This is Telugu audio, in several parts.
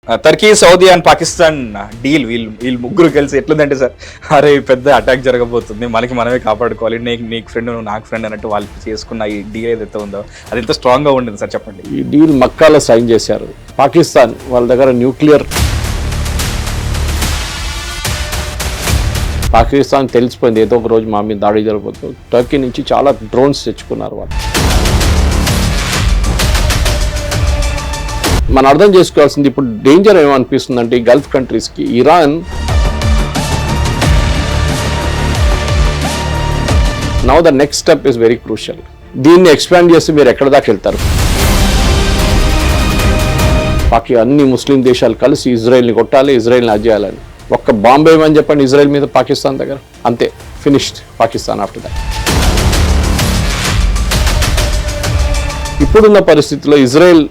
Turkey, Saudi and Pakistan deal వీళ్ళు ముగ్గురు కలిసి ఎట్లుందంటే సార్, అరే పెద్ద అటాక్ జరగబోతుంది, మనకి మనమే కాపాడుకోవాలి, నీకు ఫ్రెండ్ నువ్వు నాకు ఫ్రెండ్ అన్నట్టు వాళ్ళు చేసుకున్న ఈ డీల్ ఏదైతే ఉందో అది ఎంత స్ట్రాంగ్గా ఉండింది సార్ చెప్పండి. ఈ డీల్ మక్కాలో సైన్ చేశారు. పాకిస్తాన్ వాళ్ళ దగ్గర న్యూక్లియర్, పాకిస్తాన్ తెలిసిపోయింది ఏదో ఒక రోజు మా మీద దాడి జరగబోతుంది. టర్కీ నుంచి చాలా డ్రోన్స్ తెచ్చుకున్నారు వాళ్ళు. మనం అర్థం చేసుకోవాల్సింది ఇప్పుడు డేంజర్ ఏమనిపిస్తుందంటే ఈ గల్ఫ్ కంట్రీస్కి Iran now the next step is very crucial. దీన్ని ఎక్స్పాండ్ చేస్తే మీరు ఎక్కడ దాకా వెళ్తారు? అన్ని ముస్లిం దేశాలు కలిసి ఇజ్రాయెల్ని కొట్టాలి, ఇజ్రాయెల్ని అజ్జేయాలని. ఒక్క బాంబే అని చెప్పండి ఇజ్రాయెల్ మీద పాకిస్తాన్ దగ్గర, అంతే, ఫినిష్డ్ పాకిస్తాన్ ఆఫ్టర్ దాట్. ఇప్పుడున్న పరిస్థితిలో ఇజ్రాయెల్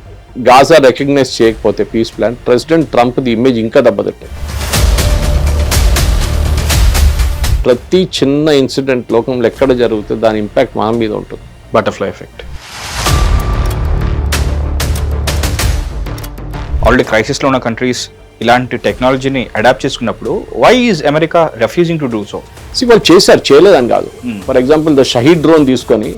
గాజా రికగ్నైజ్ చేయకపోతే పీస్ ప్లాన్, ప్రెసిడెంట్ ట్రంప్ది ఇమేజ్ ఇంకా దెబ్బతింటుంది. ప్రతి చిన్న ఇన్సిడెంట్ లోకంలో ఎక్కడ జరుగుతుంది దాని ఇంపాక్ట్ మన మీద ఉంటుంది. Butterfly effect. ఆల్రెడీ క్రైసిస్లో ఉన్న కంట్రీస్ ఇలాంటి టెక్నాలజీని అడాప్ట్ చేసుకున్నప్పుడు why is America refusing to do so? వాళ్ళు చేశారు, చేయలేదని కాదు. For example the Shahed drone తీసుకొని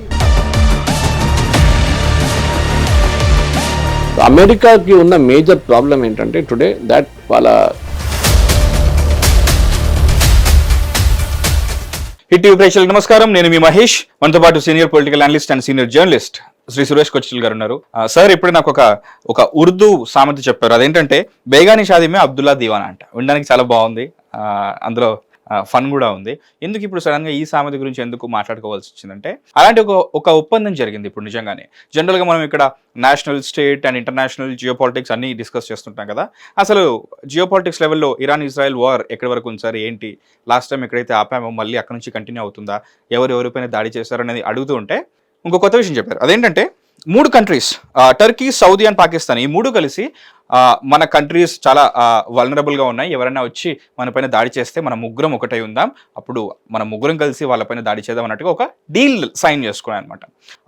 అమెరికాకి ఉన్న మేజర్ ప్రాబ్లం ఏంటంటే టుడే దాట్ వాళ్ళ హిట్ టీవీ ప్రేక్షకులకు నమస్కారం, నేను మీ మహేష్. మనతో పాటు senior political analyst and senior journalist Shri Suresh Kochil గారు ఉన్నారు. సార్, ఇప్పుడు నాకు ఒక ఉర్దూ సామెత చెప్పారు, అదేంటంటే బేగాని షాదీ మే అబ్దుల్లా దీవానా అంట. వినడానికి చాలా బాగుంది, అందులో ఫన్ కూడా ఉంది. ఎందుకు ఇప్పుడు సడన్గా ఈ సామెత గురించి ఎందుకు మాట్లాడుకోవాల్సి వచ్చిందంటే, అలాంటి ఒక ఒప్పందం జరిగింది ఇప్పుడు నిజంగానే. జనరల్గా మనం ఇక్కడ national, state and international geopolitics అన్ని డిస్కస్ చేస్తుంటాం కదా. అసలు జియోపాలిటిక్స్ లెవెల్లో ఇరాన్ ఇజ్రాయెల్ వార్ ఎక్కడి వరకు ఉంది సార్, ఏంటి, లాస్ట్ టైం ఎక్కడైతే ఆపామో మళ్ళీ అక్కడ నుంచి కంటిన్యూ అవుతుందా, ఎవరిపైన దాడి చేశారనేది అడుగుతూ ఉంటే ఇంకో కొత్త విషయం చెప్పారు. అదేంటంటే 3 countries, Turkey, Saudi and Pakistan, ఈ 3 కలిసి మన కంట్రీస్ చాలా వల్నరబుల్గా ఉన్నాయి, ఎవరైనా వచ్చి మన పైన దాడి చేస్తే మన ముగ్గురం ఒకటై ఉందాం, అప్పుడు మన ముగ్గురం కలిసి వాళ్ళపైన దాడి చేద్దాం అన్నట్టుగా ఒక డీల్ సైన్ చేసుకున్నాను అనమాట.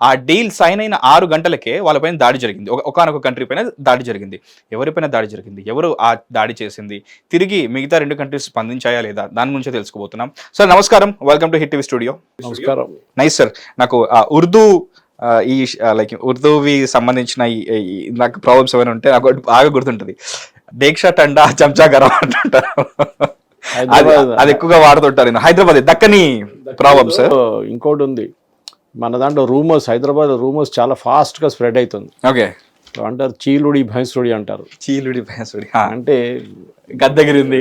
ఆ డీల్ సైన్ అయిన 6 గంటలకే వాళ్ళపైన దాడి జరిగింది. ఒకనొక కంట్రీ పైన దాడి జరిగింది. ఎవరిపైన దాడి జరిగింది, ఎవరు ఆ దాడి చేసింది, తిరిగి మిగతా 2 కంట్రీస్ స్పందించాయా లేదా, దాని గురించే తెలుసుకోబోతున్నాం. సార్ నమస్కారం, welcome to Hit TV studio. నమస్కారం. Nice sir. నాకు ఉర్దూ లైక్ ఉర్దూవి సంబంధించిన నాకు ప్రాబ్లమ్స్ ఏమైనా ఉంటే నాకు బాగా గుర్తుంటుంది. డేక్షా టండా చెంచా గరం అంటుంటారు, అది ఎక్కువగా వాడుతుంటారు. నేను హైదరాబాద్ దక్కని ప్రాబ్లమ్స్. ఇంకోటి ఉంది మన దాంట్లో, రూమర్స్, హైదరాబాద్ రూమర్స్ చాలా ఫాస్ట్ గా స్ప్రెడ్ అవుతుంది. ఓకే, అంటారు చీలుడి భైంసుడి అంటారు. చీలుడి భైంసుడి అంటే గద్దగిరింది.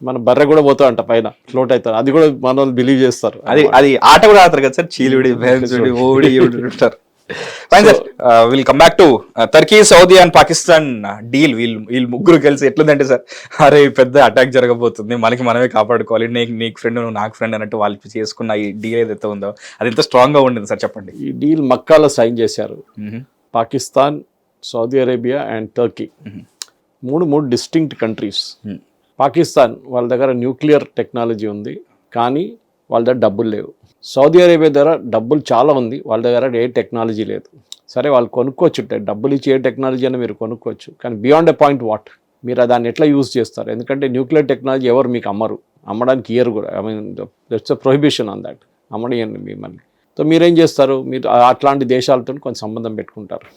మన బర్రె కూడా పోతా అంట పైన ఫ్లోట్ అవుతారు, అది కూడా మన వాళ్ళు బిలీవ్ చేస్తారు. అది ఆట కూడా ఆడతారు కదా సార్, చీలుడి భైంసుడి ఓడి ఉంటారు. Will come back to Turkey, Saudi and Pakistan deal వీళ్ళు ముగ్గురు కలిసి ఎట్లుందంటే సార్, అరే పెద్ద అటాక్ జరగబోతుంది, మనకి మనమే కాపాడుకోవాలి, నీకు ఫ్రెండ్ నువ్వు నాకు ఫ్రెండ్ అన్నట్టు వాళ్ళు చేసుకున్న ఈ డీల్ ఏదైతే ఉందో అది ఎంత స్ట్రాంగ్ గా ఉండింది సార్ చెప్పండి. ఈ డీల్ మక్కాలో సైన్ చేశారు. Pakistan, Saudi Arabia and Turkey, మూడు డిస్టింక్ట్ కంట్రీస్. పాకిస్తాన్ వాళ్ళ దగ్గర న్యూక్లియర్ టెక్నాలజీ ఉంది, కానీ వాళ్ళ దగ్గర డబ్బులు లేవు. సౌదీ అరేబియా దగ్గర డబ్బులు చాలా ఉంది, వాళ్ళ దగ్గర ఏ టెక్నాలజీ లేదు. సరే, వాళ్ళు కొనుక్కోవచ్చు, డబ్బులు ఇచ్చి ఏ టెక్నాలజీ అని మీరు కొనుక్కోవచ్చు, కానీ బియాండ్ ఎ పాయింట్ వాట్, మీరు దాన్ని ఎట్లా యూజ్ చేస్తారు? ఎందుకంటే న్యూక్లియర్ టెక్నాలజీ ఎవరు మీకు అమ్మడానికి ఇయర్ కూడా. I mean that's a prohibition on that, అమ్మడియండి మిమ్మల్ని. సో మీరేం చేస్తారు, మీరు అట్లాంటి దేశాలతో కొంచెం సంబంధం పెట్టుకుంటారు.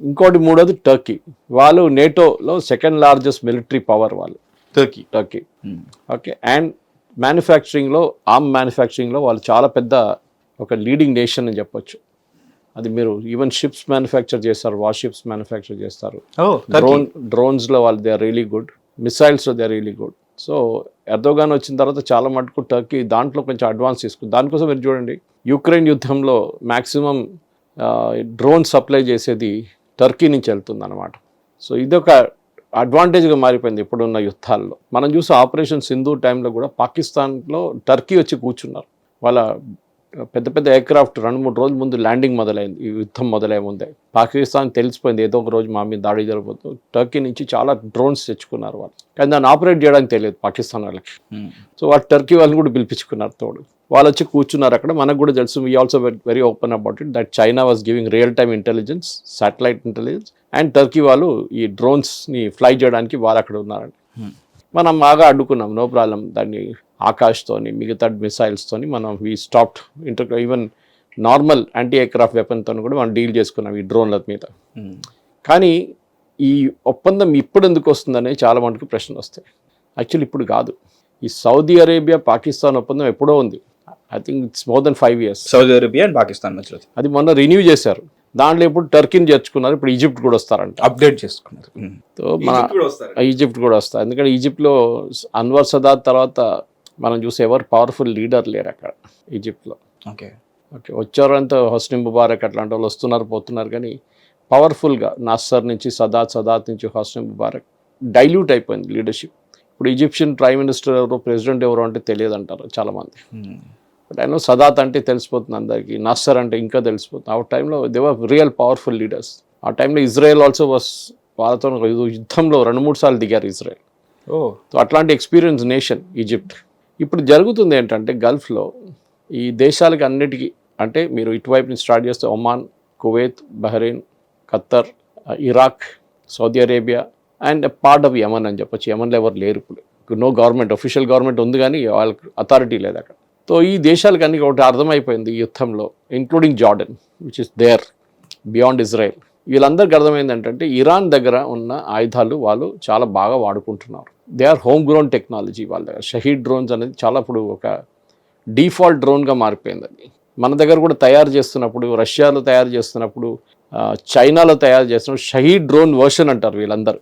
ఇంకోటి మూడోది టర్కీ. వాళ్ళు నేటోలో సెకండ్ లార్జెస్ట్ మిలిటరీ పవర్ వాళ్ళు, టర్కీ. ఓకే, అండ్ మ్యానుఫ్యాక్చరింగ్లో, ఆర్మ్ మ్యానుఫ్యాక్చరింగ్లో వాళ్ళు చాలా పెద్ద ఒక లీడింగ్ నేషన్ అని చెప్పొచ్చు. అది మీరు ఈవెన్ షిప్స్ మ్యానుఫ్యాక్చర్ చేస్తారు, వార్ షిప్స్ మ్యానుఫ్యాక్చర్ చేస్తారు. డ్రోన్స్లో వాళ్ళు దే ఆర్ రియలీ గుడ్, మిసైల్స్లో they are really good. So Erdogan వచ్చిన తర్వాత చాలా మటుకు టర్కీ దాంట్లో కొంచెం అడ్వాన్స్ తీసుకుంది. దానికోసం మీరు చూడండి, యుక్రెయిన్ యుద్ధంలో మ్యాక్సిమం డ్రోన్ సప్లై చేసేది టర్కీ నుంచి వెళ్తుంది అనమాట. సో ఇదొక అడ్వాంటేజ్గా మారిపోయింది ఇప్పుడున్న యుద్ధాల్లో. మనం చూసే ఆపరేషన్ సింధూర్ టైంలో కూడా పాకిస్తాన్లో టర్కీ వచ్చి కూర్చున్నారు. వాళ్ళ పెద్ద పెద్ద ఎయిర్క్రాఫ్ట్ 2-3 రోజుల ముందు ల్యాండింగ్ మొదలైంది, ఈ యుద్ధం మొదలయ్యే ముందే. పాకిస్తాన్ తెలిసిపోయింది ఏదో ఒక రోజు మా మీద దాడి జరగబోతుంది. టర్కీ నుంచి చాలా డ్రోన్స్ తెచ్చుకున్నారు వాళ్ళు, కానీ దాన్ని ఆపరేట్ చేయడానికి తెలియదు పాకిస్తాన్ వాళ్ళకి. సో వాళ్ళు టర్కీ వాళ్ళని కూడా పిలిపించుకున్నారు తోడు. వాళ్ళు వచ్చి కూర్చున్నారు అక్కడ. మనకు కూడా తెలుసు, we also very open about it, that China was giving real time intelligence, satellite intelligence, and Turkey వాళ్ళు ఈ డ్రోన్స్ని ఫ్లై చేయడానికి వాళ్ళు అక్కడ ఉన్నారండి. మనం బాగా అడ్డుకున్నాం, నో ప్రాబ్లం. దాన్ని ఆకాష్తోని మిగతా మిసైల్స్తోని మనం we stopped even normal anti aircraft వెపన్తో కూడా మనం డీల్ చేసుకున్నాం ఈ డ్రోన్ల మీద. కానీ ఈ ఒప్పందం ఇప్పుడు ఎందుకు వస్తుందనే చాలా మటుకు ప్రశ్నలు వస్తాయి. యాక్చువల్లీ ఇప్పుడు కాదు, ఈ సౌదీ అరేబియా పాకిస్తాన్ ఒప్పందం ఎప్పుడో ఉంది. I think it's more than 5 years. Saudi Arabia and Pakistan మధ్యలో అది మొన్న రిన్యూ చేశారు. దాంట్లో ఇప్పుడు టర్కీని చేర్చుకున్నారు, ఇప్పుడు ఈజిప్ట్ కూడా వస్తారంట, అప్డేట్ చేసుకున్నారు. సో మన ఈజిప్ట్ కూడా వస్తారు. ఎందుకంటే ఈజిప్ట్లో అన్వర్ సదాత్ తర్వాత మనం చూసే ఎవరు పవర్ఫుల్ లీడర్ లేరు అక్కడ ఈజిప్ట్లో. ఓకే ఓకే వచ్చారంతా హస్ని ముబారక్ అట్లాంటి వాళ్ళు వస్తున్నారు పోతున్నారు, కానీ పవర్ఫుల్గా నాసర్ నుంచి సదాత్ నుంచి హస్ని ముబారక్ డైల్యూట్ అయిపోయింది లీడర్షిప్. ఇప్పుడు ఈజిప్షియన్ ప్రైమ్ మినిస్టర్ ఎవరు, ప్రెసిడెంట్ ఎవరు అంటే తెలియదు అంటారు చాలామంది. బట్ ఆయన సదాత్ అంటే తెలిసిపోతుంది అందరికీ, నాసర్ అంటే ఇంకా తెలిసిపోతుంది. ఆ టైంలో they were real powerful leaders. ఆ టైంలో ఇజ్రాయెల్ ఆల్సో వాస్, వాళ్ళతో యుద్ధంలో 2-3 సార్లు దిగారు ఇజ్రాయెల్. సో అట్లాంటి ఎక్స్పీరియన్స్ నేషన్ ఈజిప్ట్. ఇప్పుడు జరుగుతుంది ఏంటంటే గల్ఫ్లో ఈ దేశాలకి అన్నిటికీ, అంటే మీరు ఇటువైపు నుంచి స్టార్ట్ చేస్తే Oman, Kuwait, Bahrain, Qatar, Iraq, Saudi Arabia and part of Yemen అని చెప్పొచ్చు. యమన్లో ఎవరు లేరు ఇప్పుడు, నో గవర్నమెంట్, అఫీషియల్ గవర్నమెంట్ ఉంది కానీ వాళ్ళకి అథారిటీ లేదు అక్కడ. సో ఈ దేశాలకి అన్ని ఒకటి అర్థమైపోయింది ఈ యుద్ధంలో, including Jordan which is there beyond Israel. వీళ్ళందరికీ అర్థమైంది ఏంటంటే ఇరాన్ దగ్గర ఉన్న ఆయుధాలు వాళ్ళు చాలా బాగా వాడుకుంటున్నారు. They are home grown technology వాళ్ళ దగ్గర. షహీద్ డ్రోన్స్ అనేది చాలా ఇప్పుడు ఒక డిఫాల్ట్ డ్రోన్గా మారిపోయింది. అది మన దగ్గర కూడా తయారు చేస్తున్నప్పుడు, రష్యాలో తయారు చేస్తున్నప్పుడు, చైనాలో తయారు చేస్తున్నప్పుడు షహీద్ డ్రోన్ వర్షన్ అంటారు వీళ్ళందరూ.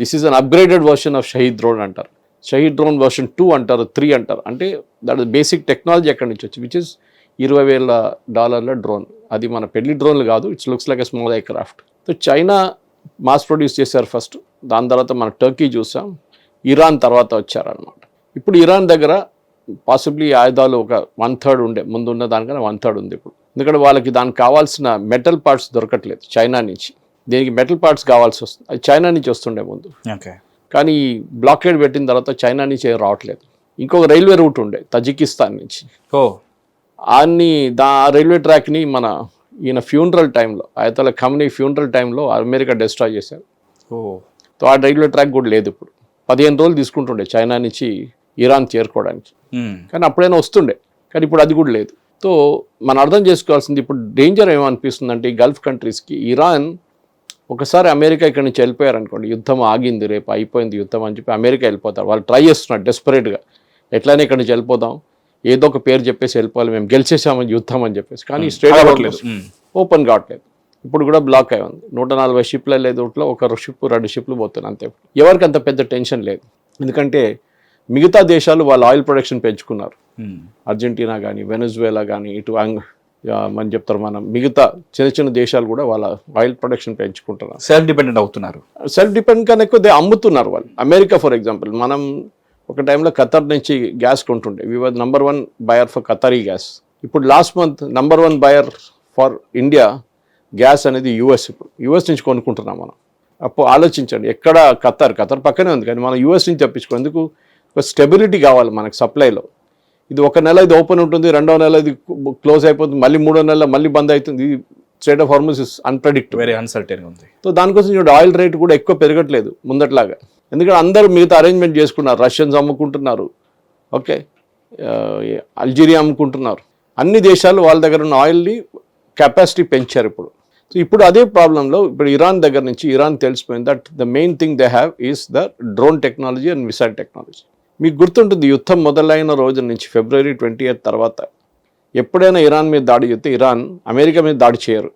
This is an upgraded version of Shahed drone అంటారు. షహీద్ డ్రోన్ వర్షన్ 2 అంటారు, 3 అంటారు. అంటే దట్ ఇస్ బేసిక్ టెక్నాలజీ ఎక్కడి నుంచి వచ్చి, విచ్ ఇస్ $20,000 డ్రోన్. అది మన పెళ్లి డ్రోన్లు కాదు, it's looks like a small aircraft. So China mass produce చేశారు ఫస్ట్, దాని తర్వాత మన టర్కీ చూసాం, ఇరాన్ తర్వాత వచ్చారనమాట. ఇప్పుడు ఇరాన్ దగ్గర పాసిబ్లీ ఆయుధాలు ఒక 1/3 ఉండే, ముందు ఉన్న దానికన్నా 1/3 ఉంది ఇప్పుడు. ఎందుకంటే వాళ్ళకి దానికి కావాల్సిన మెటల్ పార్ట్స్ దొరకట్లేదు చైనా నుంచి. దీనికి మెటల్ పార్ట్స్ కావాల్సి వస్తుంది, అది చైనా నుంచి వస్తుండే ముందు. కానీ బ్లాకేడ్ పెట్టిన తర్వాత చైనా నుంచి ఏం రావట్లేదు. ఇంకొక రైల్వే రూట్ ఉండే తజికిస్తాన్ నుంచి. ఆ రైల్వే ట్రాక్ని మన ఈయన ఫ్యూనరల్ టైంలో, ఆయతల ఖమ్నీ ఫ్యూనరల్ టైంలో అమెరికా డిస్ట్రాయ్ చేశారు. సో ఆ రైల్వే ట్రాక్ కూడా లేదు ఇప్పుడు. 15 రోజులు తీసుకుంటుండే చైనా నుంచి ఇరాన్ చేరుకోవడానికి, కానీ అప్పుడైనా వస్తుండే, కానీ ఇప్పుడు అది కూడా లేదు. సో మనం అర్థం చేసుకోవాల్సింది ఇప్పుడు డేంజర్ ఏమనిపిస్తుందంటే ఈ గల్ఫ్ కంట్రీస్కి, ఇరాన్ ఒకసారి అమెరికా ఇక్కడ నుంచి వెళ్ళిపోయారు అనుకోండి, యుద్ధం ఆగింది, రేపు అయిపోయింది యుద్ధం అని చెప్పి అమెరికా వెళ్ళిపోతారు. వాళ్ళు ట్రై చేస్తున్నారు డెస్పరేట్గా, ఎట్లయినా ఇక్కడ నుంచి వెళ్ళిపోదాం, ఏదో ఒక పేరు చెప్పేసి వెళ్ళిపోవాలి, మేము గెలిచేసామని యుద్ధం అని చెప్పేసి. కానీ స్ట్రేట్ అవ్వట్లేదు, ఓపెన్ కావట్లేదు. ఇప్పుడు కూడా బ్లాక్ అయి ఉంది. 140 షిప్లు వెళ్ళేది రూట్లో ఒక షిప్ 2 షిప్లు పోతున్నాయి అంతే. ఎవరికి అంత పెద్ద టెన్షన్ లేదు, ఎందుకంటే మిగతా దేశాలు వాళ్ళ ఆయిల్ ప్రొడక్షన్ పెంచుకున్నారు. అర్జెంటీనా కానీ, వెనజువేలా కానీ, ఇటు మనం చెప్తారు మనం మిగతా చిన్న దేశాలు కూడా వాళ్ళ ఆయిల్ ప్రొడక్షన్ పెంచుకుంటున్నారు, సెల్ఫ్ డిపెండెంట్ అవుతున్నారు. సెల్ఫ్ డిపెండెంట్ కన్నా ఎక్కువ అమ్ముతున్నారు వాళ్ళు. అమెరికా ఫర్ ఎగ్జాంపుల్, మనం ఒక టైంలో ఖతర్ నుంచి గ్యాస్ కొంటుండే, we was number 1 buyer for Qatari gas. ఇప్పుడు last month number 1 buyer for India gas అనేది యూఎస్. ఇప్పుడు యూఎస్ నుంచి కొనుక్కుంటున్నాం మనం. అప్పుడు ఆలోచించండి, ఎక్కడ ఖతర్ పక్కనే ఉంది, కానీ మనం యూఎస్ నుంచి తెప్పించుకోందుకు ఒక స్టెబిలిటీ కావాలి మనకు సప్లైలో. ఇది ఒక నెల ఇది ఓపెన్ ఉంటుంది, 2వ నెల ఇది క్లోజ్ అయిపోతుంది, మళ్ళీ 3వ నెల మళ్ళీ బంద్ అవుతుంది. State of hormones is unpredictable, very uncertain ఉంది. సో దానికోసం చూడండి ఆయిల్ రేట్ కూడా ఎక్కువ పెరగట్లేదు ముందట్లాగా, ఎందుకంటే అందరూ మిగతా అరేంజ్మెంట్ చేసుకున్నారు. రష్యన్స్ అమ్ముకుంటున్నారు, ఓకే, అల్జీరియా అమ్ముకుంటున్నారు. అన్ని దేశాలు వాళ్ళ దగ్గర ఉన్న ఆయిల్ని కెపాసిటీ పెంచారు ఇప్పుడు. సో ఇప్పుడు అదే ప్రాబ్లంలో ఇప్పుడు ఇరాన్ దగ్గర నుంచి ఇరాన్ తెలిసిపోయింది that the main thing they have is the drone technology and missile technology. మీకు గుర్తుంటుంది, యుద్ధం మొదలైన రోజు నుంచి February 20th తర్వాత ఎప్పుడైనా ఇరాన్ మీద దాడి చేస్తే ఇరాన్ అమెరికా మీద దాడి చేయరు,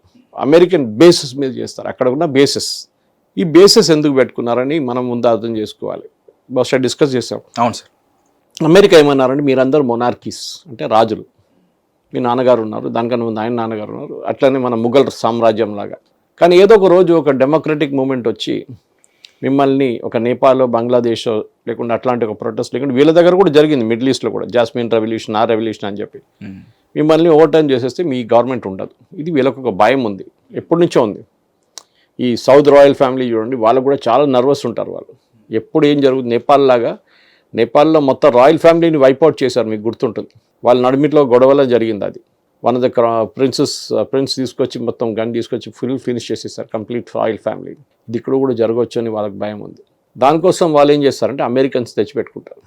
అమెరికన్ బేసెస్ మీద చేస్తారు. అక్కడ ఉన్న బేసెస్, ఈ బేసెస్ ఎందుకు పెట్టుకున్నారని మనం ముందు అర్థం చేసుకోవాలి. బహుశా డిస్కస్ చేసాం. అవును సార్. అమెరికా ఏమన్నారంటే మీరందరూ మొనార్కీస్, అంటే రాజులు, మీ నాన్నగారు ఉన్నారు, దానికన్నా ముందు ఆయన నాన్నగారు ఉన్నారు, అట్లనే మన ముఘల్ సామ్రాజ్యం లాగా. కానీ ఏదో ఒక రోజు ఒక డెమోక్రటిక్ మూమెంట్ వచ్చి మిమ్మల్ని ఒక నేపాల్, బంగ్లాదేశ్ లేకుండా అట్లాంటి ఒక ప్రొటెస్ట్ లేకుండా వీళ్ళ దగ్గర కూడా జరిగింది, మిడిల్ ఈస్ట్లో కూడా జాస్మిన్ రెవల్యూషన్, ఆ రెవల్యూషన్ అని చెప్పి మిమ్మల్ని ఓవర్ టర్న్ చేసేస్తే మీ గవర్నమెంట్ ఉండదు. ఇది వీళ్ళకు ఒక భయం ఉంది, ఎప్పటి నుంచో ఉంది. ఈ సౌద్ రాయల్ ఫ్యామిలీ చూడండి, వాళ్ళకు కూడా చాలా నర్వస్ ఉంటారు వాళ్ళు. ఎప్పుడు ఏం జరుగుతుంది, నేపాల్లో మొత్తం రాయల్ ఫ్యామిలీని వైపౌట్ చేశారు, మీకు గుర్తుంటుంది. వాళ్ళ నడిమిట్లో గొడవలో జరిగింది అది. వన్ ఆఫ్ ద ప్రిన్స్ తీసుకొచ్చి మొత్తం గన్ తీసుకొచ్చి ఫినిష్ చేసేసారు కంప్లీట్ రాయల్ ఫ్యామిలీని. ఇది ఇక్కడ కూడా జరగవచ్చు అని వాళ్ళకి భయం ఉంది. దానికోసం వాళ్ళు ఏం చేస్తారంటే అమెరికన్స్ తెచ్చిపెట్టుకుంటారు.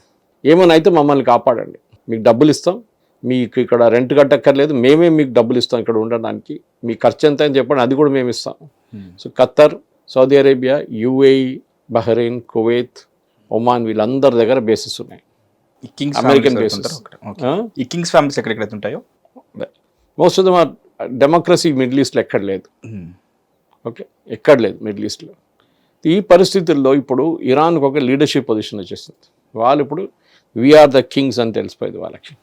ఏమైనా అయితే మమ్మల్ని కాపాడండి, మీకు డబ్బులు ఇస్తాం, మీకు ఇక్కడ రెంట్ కట్టక్కర్లేదు, మేమే మీకు డబ్బులు ఇస్తాం ఇక్కడ ఉండడానికి, మీ ఖర్చు ఎంత అని చెప్పండి, అది కూడా మేము ఇస్తాం. So Qatar, Saudi Arabia, UAE, Bahrain, Kuwait, Oman వీళ్ళందరి దగ్గర బేసెస్ ఉన్నాయి, అమెరికన్ బేసెస్. ఈ కింగ్స్ ఫ్యామిలీస్ ఎక్కడెక్కడైతే ఉంటాయో most of them are democracy middle ఈస్ట్లో ఎక్కడ లేదు. ఓకే, ఎక్కడ లేదు మిడిల్ ఈస్ట్లో. ఈ పరిస్థితుల్లో ఇప్పుడు ఇరాన్కి ఒక లీడర్షిప్ పొజిషన్ వచ్చేసింది. వాళ్ళు ఇప్పుడు వీఆర్ ద కింగ్స్ అని తెలిసిపోయింది వాళ్ళకి.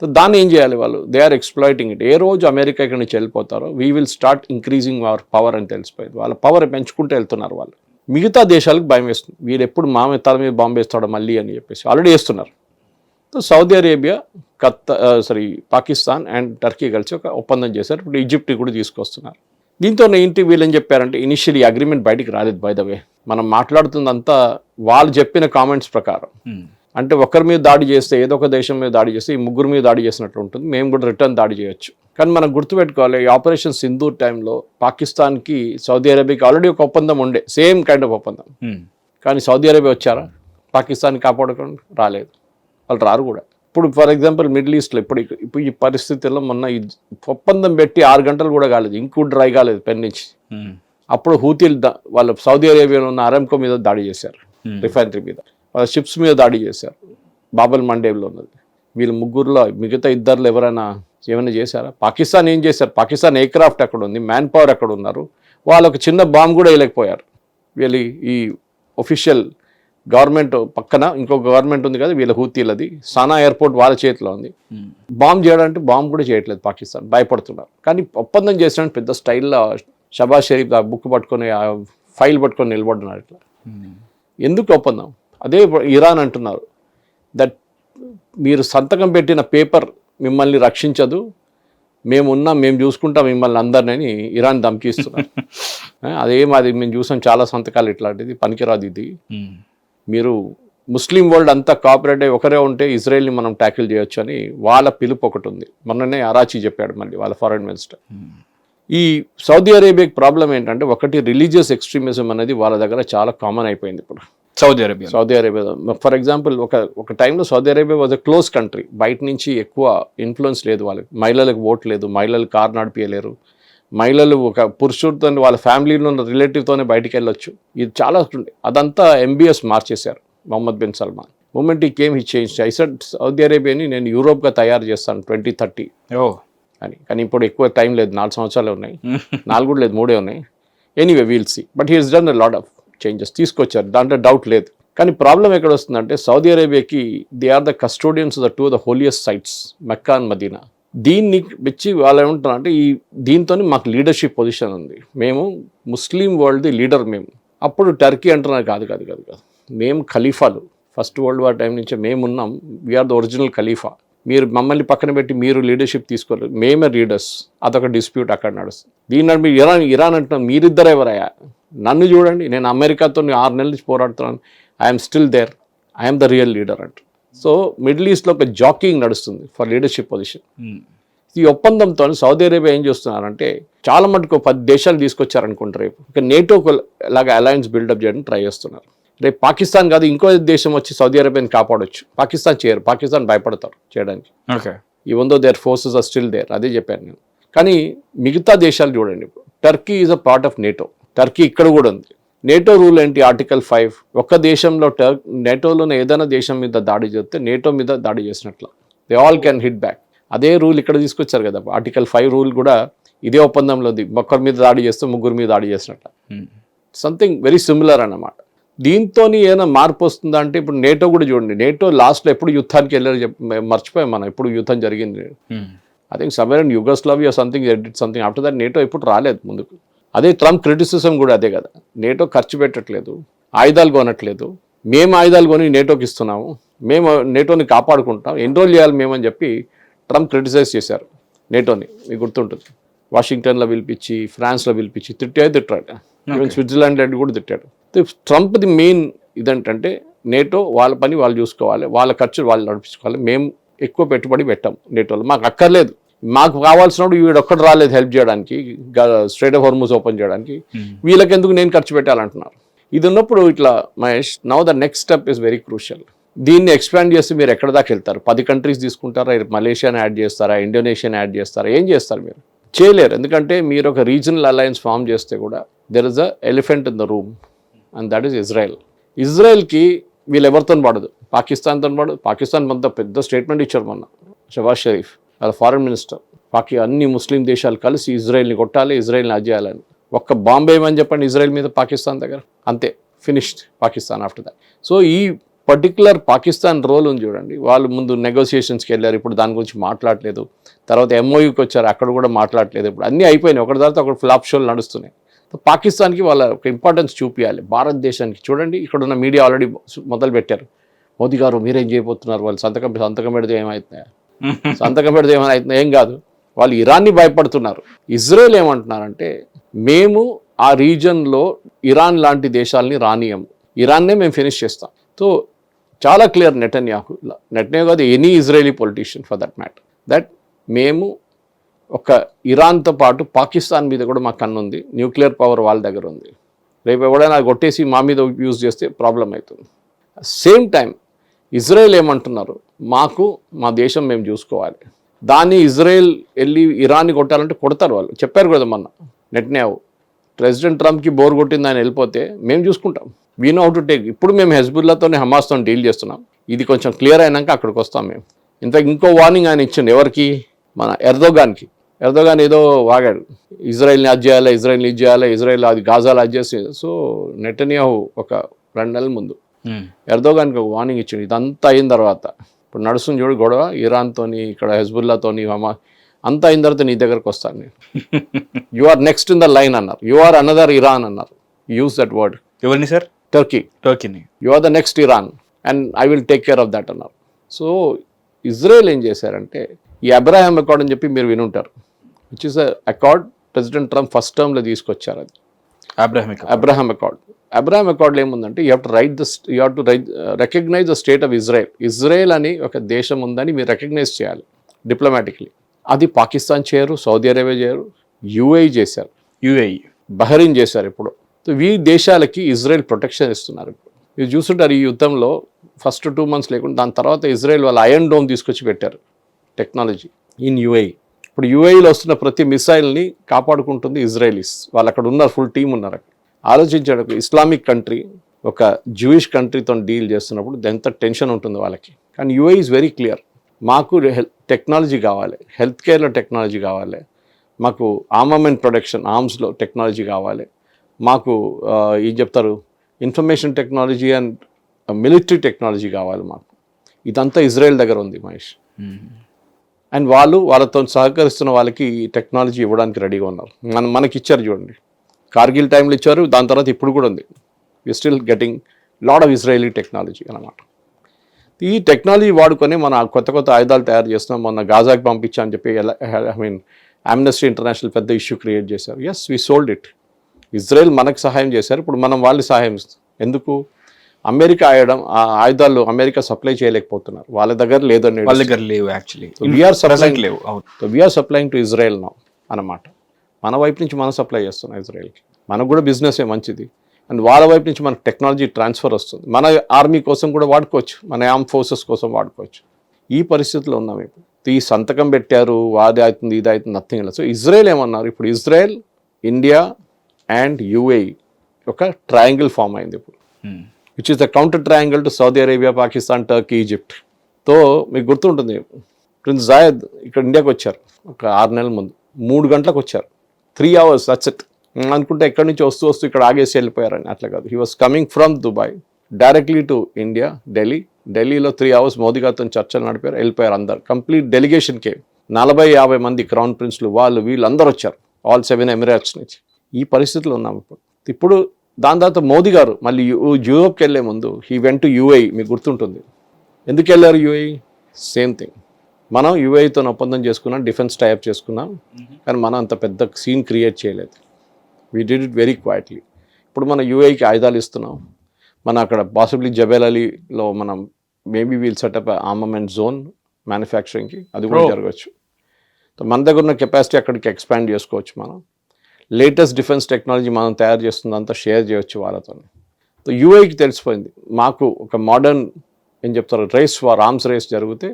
సో దాన్ని ఏం చేయాలి వాళ్ళు? They are exploiting it. ఏ రోజు అమెరికా ఇక్కడ నుంచి వెళ్ళిపోతారో we will start increasing our power అని తెలిసిపోయింది. వాళ్ళ పవర్ పెంచుకుంటూ వెళ్తున్నారు వాళ్ళు. మిగతా దేశాలకు భయం వేస్తుంది, వీడు ఎప్పుడు మామే తల మీద బాంబు వేస్తాడో మళ్ళీ అని చెప్పేసి ఆల్రెడీ వేస్తున్నారు. So Saudi Arabia, Pakistan and Turkey కలిసి ఒక ఒప్పందం చేశారు. ఇప్పుడు ఈజిప్ట్ కూడా తీసుకొస్తున్నారు. దీంతో ఏంటి వీళ్ళు ఏం చెప్పారంటే, ఇనిషియల్ అగ్రిమెంట్ బయటికి రాలేదు. బై ద వే మనం మాట్లాడుతుందంతా వాళ్ళు చెప్పిన కామెంట్స్ ప్రకారం. అంటే ఒకరి మీద దాడి చేస్తే, ఏదో ఒక దేశం మీద దాడి చేస్తే ఈ ముగ్గురు మీద దాడి చేసినట్లు ఉంటుంది, మేము కూడా రిటర్న్ దాడి చేయొచ్చు. కానీ మనం గుర్తుపెట్టుకోవాలి, ఈ ఆపరేషన్ సింధూర్ టైంలో పాకిస్తాన్కి సౌదీ అరేబియాకి ఆల్రెడీ ఒక ఒప్పందం ఉండే, సేమ్ కైండ్ ఆఫ్ ఒప్పందం. కానీ సౌదీ అరేబియా వచ్చారా పాకిస్తాన్ని కాపాడుకోండి? రాలేదు, వాళ్ళు రారు కూడా. ఇప్పుడు ఫర్ ఎగ్జాంపుల్ మిడిల్ ఈస్ట్లో ఇప్పుడు ఈ పరిస్థితుల్లో మొన్న ఈ ఒప్పందం పెట్టి 6 గంటలు కూడా కాలేదు, ఇంకూ డ్రై కాలేదు పెన్ నుంచి. అప్పుడు హూతీలు వాళ్ళు సౌదీ అరేబియాలో ఉన్న అరామ్కో మీద దాడి చేశారు, రిఫైనరీ మీద, వాళ్ళ షిప్స్ మీద దాడి చేశారు, బాబల్ మండేవ్లో ఉన్నది. వీళ్ళు ముగ్గురులో మిగతా ఇద్దరులో ఏమైనా చేశారా? పాకిస్తాన్ ఏం చేశారు? పాకిస్తాన్ ఎయిర్క్రాఫ్ట్ అక్కడ ఉంది, మ్యాన్ పవర్ అక్కడ ఉన్నారు, వాళ్ళు ఒక చిన్న బాంబు కూడా వేయలేకపోయారు. వీళ్ళు ఈ ఒఫిషియల్ గవర్నమెంట్ పక్కన ఇంకో గవర్నమెంట్ ఉంది కదా వీళ్ళ హూతీలది, సానా ఎయిర్పోర్ట్ వాళ్ళ చేతిలో ఉంది. బాంబు చేయడానికి బాంబు కూడా చేయట్లేదు పాకిస్తాన్, భయపడుతున్నారు. కానీ ఒప్పందం చేసినట్టు పెద్ద స్టైల్లో షబాజ్ షరీఫ్ ఆ బుక్ పట్టుకొని ఆ ఫైల్ పట్టుకొని నిలబడుతున్నారు. ఇట్లా ఎందుకు ఒప్పందం? అదే ఇరాన్ అంటున్నారు, దట్ మీరు సంతకం పెట్టిన పేపర్ మిమ్మల్ని రక్షించదు, మేము చూసుకుంటాం మిమ్మల్ని అందరినీ ఇరాన్ ధమ్కిస్తున్నారు. అది మేము చూసాం చాలా సంతకాలు, ఇట్లాంటిది పనికిరాదు ఇది. మీరు ముస్లిం వరల్డ్ అంతా కోఆపరేట్ అయ్యి ఒకరే ఉంటే ఇజ్రాయెల్ని మనం ట్యాకిల్ చేయొచ్చు అని వాళ్ళ పిలుపు ఒకటి ఉంది. మొన్ననే అరాచీ చెప్పాడు మళ్ళీ వాళ్ళ ఫారెన్ మినిస్టర్. ఈ సౌదీ అరేబియాకి ప్రాబ్లం ఏంటంటే, ఒకటి రిలీజియస్ ఎక్స్ట్రీమిజం అనేది వాళ్ళ దగ్గర చాలా కామన్ అయిపోయింది ఇప్పుడు సౌదీ అరేబియా. ఫర్ ఎగ్జాంపుల్ ఒక టైంలో Saudi Arabia was a close country, బయట నుంచి ఎక్కువ ఇన్ఫ్లుయెన్స్ లేదు వాళ్ళకి, మహిళలకు ఓట్ లేదు, మహిళలు కార్ నడిపియలేరు, మహిళలు ఒక పురుషుడితో వాళ్ళ ఫ్యామిలీలో ఉన్న రిలేటివ్తోనే బయటికి వెళ్ళొచ్చు. ఇది చాలా ఉండే, అదంతా MBS మార్చేశారు మొహమ్మద్ బిన్ సల్మాన్. మూమెంట్ ఈ came he change. I said Saudi అరేబియాని నేను యూరోప్గా తయారు చేస్తాను 2030 అని. కానీ ఇప్పుడు ఎక్కువ టైం లేదు, 4 సంవత్సరాలే ఉన్నాయి, 4 కూడా లేదు, 3 ఉన్నాయి. Anyway we'll see. But he has done a lot of changes, తీసుకొచ్చారు, దాంట్లో డౌట్ లేదు. కానీ ప్రాబ్లం ఎక్కడ వస్తుందంటే, సౌదీ అరేబియాకి they are the custodians the 2 holiest sites Mecca and Medina. దీన్ని మెచ్చి వాళ్ళు ఏమంటారంటే, దీంతో మాకు లీడర్షిప్ పొజిషన్ ఉంది, మేము ముస్లిం వరల్డ్ది లీడర్ మేము. అప్పుడు టర్కీ అంటున్నారు, కాదు మేము ఖలీఫాలు, ఫస్ట్ వరల్డ్ వార్ టైం నుంచే మేమున్నాం, వీఆర్ ద ఒరిజినల్ ఖలీఫా, మీరు మమ్మల్ని పక్కన పెట్టి మీరు లీడర్షిప్ తీసుకోలేదు, మేమే లీడర్స్. అదొక డిస్ప్యూట్ అక్కడ నడుస్తుంది. దీన్ని మీరు ఇరాన్ అంటున్నాం, మీరిద్దరు ఎవరయ్యా? నన్ను చూడండి, నేను అమెరికాతో 6 నెలల నుంచి పోరాడుతున్నాను, I'm still there, I'm the real leader అంట. సో మిడిల్ ఈస్ట్లో ఒక జాకింగ్ నడుస్తుంది ఫర్ లీడర్షిప్ పొజిషన్. ఈ ఒప్పందంతో సౌదీ అరేబియా ఏం చేస్తున్నారంటే, చాలా మటుకు 10 దేశాలు తీసుకొచ్చారనుకుంటారు. రేపు ఇక నేటో లాగా అలయన్స్ బిల్డప్ చేయడానికి ట్రై చేస్తున్నారు. రేపు పాకిస్తాన్ కాదు ఇంకో దేశం వచ్చి సౌదీ అరేబియాని కాపాడొచ్చు, పాకిస్తాన్ చేయరు, పాకిస్తాన్ భయపడతారు చేయడానికి. Even though their forces are still there, అదే చెప్పాను నేను. కానీ మిగతా దేశాలు చూడండి, Turkey is a part of NATO, Turkey ఇక్కడ కూడా ఉంది. నేటో రూల్ ఏంటి? ఆర్టికల్ 5. ఒక్క దేశంలో నేటోలోనే ఏదైనా దేశం మీద దాడి చేస్తే నేటో మీద దాడి చేసినట్ల, they all can hit back. అదే రూల్ ఇక్కడ తీసుకొచ్చారు కదా, ఆర్టికల్ 5 రూల్ కూడా ఇదే ఒప్పందంలో ఉంది, ఒక్కరి మీద దాడి చేస్తే ముగ్గురు మీద దాడి చేసినట్ల, సంథింగ్ వెరీ సిమిలర్ అన్నమాట. దీంతో ఏమైనా మార్పు వస్తుందా అంటే, ఇప్పుడు నేటో కూడా చూడండి, నేటో లాస్ట్లో ఎప్పుడు యుద్ధానికి వెళ్ళారు మర్చిపోయాం మనం, ఎప్పుడు యుద్ధం జరిగింది. I think somewhere in Yugoslavia something something after that NATO ఎప్పుడు రాలేదు ముందుకు. అదే ట్రంప్ క్రిటిసిజం కూడా అదే కదా, నేటో ఖర్చు పెట్టట్లేదు, ఆయుధాలు కొనట్లేదు, మేము ఆయుధాలు కొని నేటోకి ఇస్తున్నాము, మేము నేటోని కాపాడుకుంటాం, ఎన్రోల్ చేయాలి మేమని చెప్పి ట్రంప్ క్రిటిసైజ్ చేశారు నేటోని, మీకు గుర్తుంటుంది. వాషింగ్టన్లో పిలిపించి, ఫ్రాన్స్లో పిలిపించి తిట్టాడు. ఈవెన్ స్విట్జర్లాండ్ కూడా తిట్టాడు. ట్రంప్ది మెయిన్ ఇదేంటంటే నేటో వాళ్ళ పని వాళ్ళు చూసుకోవాలి, వాళ్ళ ఖర్చులు వాళ్ళు నడిపించుకోవాలి, మేము ఎక్కువ పెట్టుబడి పెట్టాం నేటోలో, మాకు అక్కర్లేదు, మాకు కావాల్సినప్పుడు వీడొక్కడు రాలేదు హెల్ప్ చేయడానికి, స్ట్రైట్ ఆఫ్ హార్మూజ్ ఓపెన్ చేయడానికి, వీళ్ళకెందుకు నేను ఖర్చు పెట్టాలంటున్నారు. ఇది ఉన్నప్పుడు ఇట్లా Mahesh, now the next step is very crucial. దీన్ని ఎక్స్పాండ్ చేస్తే మీరు ఎక్కడ దాకా వెళ్తారు? 10 కంట్రీస్ తీసుకుంటారా, మలేషియాని యాడ్ చేస్తారా, ఇండోనేషియాని యాడ్ చేస్తారా, ఏం చేస్తారు? మీరు చేయలేరు. ఎందుకంటే మీరు ఒక రీజనల్ అలయన్స్ ఫామ్ చేస్తే కూడా there is a elephant in the room and that is Israel. ఇజ్రాయెల్కి వీళ్ళు ఎవరితో పడదు, పాకిస్తాన్తో పడదు. పాకిస్తాన్ అంత పెద్ద స్టేట్మెంట్ ఇచ్చారు మొన్న షబాజ్ షరీఫ్, వాళ్ళ ఫారెన్ మినిస్టర్. అన్ని ముస్లిం దేశాలు కలిసి ఇజ్రాయెల్ని కొట్టాలి, ఇజ్రాయెల్ని అది చేయాలని. ఒక్క బాంబే ఏమని చెప్పండి ఇజ్రాయెల్ మీద పాకిస్తాన్ దగ్గర, అంతే, finished Pakistan after that. So ఈ పర్టికులర్ పాకిస్తాన్ రోల్ ఉంది చూడండి, వాళ్ళు ముందు నెగోసియేషన్స్కి వెళ్ళారు, ఇప్పుడు దాని గురించి మాట్లాడలేదు. తర్వాత ఎంఓయూకి వచ్చారు, అక్కడ కూడా మాట్లాడలేదు. ఇప్పుడు అన్నీ అయిపోయినాయి, ఒకటి తర్వాత ఒకటి ఫ్లాప్ షోలు నడుస్తున్నాయి. పాకిస్తాన్కి వాళ్ళ ఒక ఇంపార్టెన్స్ చూపించాలి, భారతదేశానికి. చూడండి, ఇక్కడ ఉన్న మీడియా ఆల్రెడీ మొదలు పెట్టారు, మోదీ గారు మీరేం చేయబోతున్నారు, వాళ్ళు సంతకం పెడితే ఏమవుతున్నాయా, సంతకం పెడితే ఏమైనా ఏం కాదు. వాళ్ళు ఇరాన్ని భయపడుతున్నారు. ఇజ్రాయెల్ ఏమంటున్నారంటే మేము ఆ రీజన్లో ఇరాన్ లాంటి దేశాలని రానియము, ఇరాన్నే మేము ఫినిష్ చేస్తాం. సో చాలా క్లియర్ నెటన్యాహు కాదు, any Israeli politician for that matter, that మేము ఒక ఇరాన్తో పాటు పాకిస్తాన్ మీద కూడా మాకు కన్ను ఉంది, న్యూక్లియర్ పవర్ వాళ్ళ దగ్గర ఉంది, రేపు ఎవడైనా కొట్టేసి మా మీద యూజ్ చేస్తే ప్రాబ్లం అవుతుంది. సేమ్ టైం ఇజ్రాయెల్ ఏమంటున్నారు, మాకు మా దేశం మేము చూసుకోవాలి. దాన్ని ఇజ్రాయెల్ వెళ్ళి ఇరాన్ని కొట్టాలంటే కొడతారు. వాళ్ళు చెప్పారు కదా మొన్న నెటన్యాహు, ప్రెసిడెంట్ ట్రంప్కి బోర్ కొట్టింది ఆయన వెళ్ళిపోతే మేము చూసుకుంటాం, we know how to take. ఇప్పుడు మేము హెజ్బుల్లాతోనే హమాస్తో డీల్ చేస్తున్నాం, ఇది కొంచెం క్లియర్ అయినాక అక్కడికి వస్తాం మేము. ఇంకో వార్నింగ్ ఆయన ఇచ్చిండు, ఎవరికి, మన ఎర్దోగాన్కి. ఎర్దోగాన్ ఏదో వాగాడు, ఇజ్రాయెల్ని అది చేయాలి, ఇజ్రాయెల్ని ఇది చేయాలి, ఇజ్రాయెల్ అది గాజాలు అది చేసి. సో నెటన్యాహు ఒక 2 నెలల ముందు ఎర్దోగాన్కి ఒక వార్నింగ్ ఇచ్చిండు. ఇదంతా అయిన తర్వాత ఇప్పుడు నడుస్తుంది చూడు గొడవ, ఇరాన్తోని, ఇక్కడ హెజ్బుల్లాతోని, అంతా అయిన తర్వాత నీ దగ్గరకు వస్తాను నేను, you are next in the line అన్నారు, యు ఆర్ అనదర్ ఇరాన్ అన్నారు, యూజ్ దట్ వర్డ్. ఎవరిని సార్? టర్కీని. You are the next Iran and I will take care of that అన్నారు. సో ఇజ్రాయెల్ ఏం చేశారంటే ఈ అబ్రహాం అకార్డ్ అని చెప్పి మీరు వినుంటారు, which is accord president Trump first టర్మ్లో తీసుకొచ్చారు. అది అబ్రహాం అకార్డ్. అబ్రహాం అకార్డ్లో ఏముందంటే you have to recognize the state of Israel. Israel అని ఒక దేశం ఉందని మీరు రికగ్నైజ్ చేయాలి డిప్లొమాటిక్లీ. అది పాకిస్తాన్ చేయరు, సౌదీ అరేబియా చేయరు, యుఏఈ చేశారు, బహ్రెయిన్ చేశారు. ఇప్పుడు ఈ దేశాలకి ఇజ్రాయెల్ ప్రొటెక్షన్ ఇస్తున్నారు. ఇప్పుడు మీరు చూస్తుంటారు ఈ యుద్ధంలో ఫస్ట్ 2 months లేకుండా, దాని తర్వాత ఇజ్రాయెల్ వాళ్ళ అయర్న్ డోమ్ తీసుకొచ్చి పెట్టారు టెక్నాలజీ ఇన్ యుఏఈ. ఇప్పుడు యుఏఈలో వస్తున్న ప్రతి మిసైల్ని కాపాడుకుంటుంది ఇజ్రాయలీస్. వాళ్ళు అక్కడ ఉన్నారు, ఫుల్ టీం ఉన్నారు. ఆలోచించాడు, ఒక ఇస్లామిక్ కంట్రీ ఒక జూయిష్ కంట్రీతో డీల్ చేస్తున్నప్పుడు ఎంత టెన్షన్ ఉంటుంది వాళ్ళకి. కానీ యుఏఈ ఈజ్ వెరీ క్లియర్, మాకు టెక్నాలజీ కావాలి, హెల్త్ కేర్లో టెక్నాలజీ కావాలి, మాకు ఆర్మమెంట్ ప్రొడక్షన్ ఆర్మ్స్లో టెక్నాలజీ కావాలి, మాకు ఏం చెప్తారు information technology and military technology కావాలి మాకు. ఇదంతా ఇజ్రాయెల్ దగ్గర ఉంది మహేష్. అండ్ వాళ్ళతో సహకరిస్తున్న వాళ్ళకి ఈ టెక్నాలజీ ఇవ్వడానికి రెడీగా ఉన్నారు. మనకి ఇచ్చారు చూడండి, కార్గిల్ టైంలో ఇచ్చారు, దాని తర్వాత ఇప్పుడు కూడా ఉంది. We still getting lot of Israeli technology అన్నమాట. ఈ టెక్నాలజీ వాడుకొని మన కొత్త ఆయుధాలు తయారు చేస్తున్నాం. మొన్న గాజాకి పంపించా అని చెప్పి ఆమ్నెస్టీ ఇంటర్నేషనల్ పెద్ద ఇష్యూ క్రియేట్ చేశారు. Yes, we sold it. Israel మనకు సహాయం చేశారు, ఇప్పుడు మనం వాళ్ళకి సహాయం ఇస్తాం. ఎందుకు? అమెరికా ఆయుధాలు అమెరికా సప్లై చేయలేకపోతున్నారు, వాళ్ళ దగ్గర లేదండి, వాళ్ళ దగ్గర లేవు actually. We are supplying to Israel now అన్నమాట. మన వైపు నుంచి మనం సప్లై చేస్తున్నాం ఇజ్రాయెల్కి. మనకు కూడా బిజినెసే మంచిది, అండ్ వాళ్ళ వైపు నుంచి మనకు టెక్నాలజీ ట్రాన్స్ఫర్ వస్తుంది. మన ఆర్మీ కోసం కూడా వాడుకోవచ్చు, మన ఆర్మ్ ఫోర్సెస్ కోసం వాడుకోవచ్చు. ఈ పరిస్థితిలో ఉన్నాం ఇప్పుడు. ఈ సంతకం పెట్టారు, అది అవుతుంది ఇది అవుతుంది, నథింగ్ లేదు. సో ఇజ్రాయెల్ ఏమన్నారు, ఇప్పుడు ఇజ్రాయెల్, ఇండియా అండ్ యుఏఈ ఒక ట్రయాంగిల్ ఫామ్ అయింది ఇప్పుడు, which is the counter triangle to Saudi Arabia, Pakistan, Turkey, Egypt. తో మీకు గుర్తుంటుంది, ప్రిన్స్ జాయద్ ఇక్కడ ఇండియాకి వచ్చారు ఒక 6 నెలల ముందు, 3 గంటలకు వచ్చారు, 3 hours, దట్స్ ఇట్. అనుకుంటే ఎక్కడి నుంచి వస్తూ ఇక్కడ ఆగేసి వెళ్ళిపోయారని. అట్లా కాదు, he was coming from Dubai directly to India, ఢిల్లీలో 3 hours మోదీ గారితో చర్చలు నడిపారు, వెళ్ళిపోయారు అందరు. కంప్లీట్ డెలిగేషన్ కేమ్, 40-50 మంది క్రౌన్ ప్రిన్స్లు, వీళ్ళు అందరూ వచ్చారు, ఆల్ 7 ఎమిరేట్స్ నుంచి. ఈ పరిస్థితిలో ఉన్నాం ఇప్పుడు. దాని తర్వాత మోదీ గారు మళ్ళీ యూరోప్కి వెళ్ళే ముందు హీ వెంట్ టు యుఏఈ. మీకు గుర్తుంటుంది ఎందుకు వెళ్ళారు యుఏఈ? సేమ్ థింగ్, మనం యూఏఈతో ఒప్పందం చేసుకున్నాం, డిఫెన్స్ టైప్ చేసుకున్నాం, కానీ మనం అంత పెద్ద సీన్ క్రియేట్ చేయలేదు. We did it very quietly. ఇప్పుడు మన యూఏఈకి ఆయుధాలు ఇస్తున్నాం. మన అక్కడ పాసిబ్లీ జబెల్ అలీలో మనం maybe we'll set up armament zone మ్యానుఫ్యాక్చరింగ్కి, అది కూడా జరగవచ్చు. మన దగ్గర ఉన్న కెపాసిటీ అక్కడికి ఎక్స్పాండ్ చేసుకోవచ్చు. మనం లేటెస్ట్ డిఫెన్స్ టెక్నాలజీ మనం తయారు చేస్తుందంతా షేర్ చేయొచ్చు వాళ్ళతో. సో యూఏఈకి తెలిసిపోయింది మాకు ఒక మోడర్న్ ఏం చెప్తారు రేస్ వార్, ఆర్మ్స్ రేస్ జరిగితే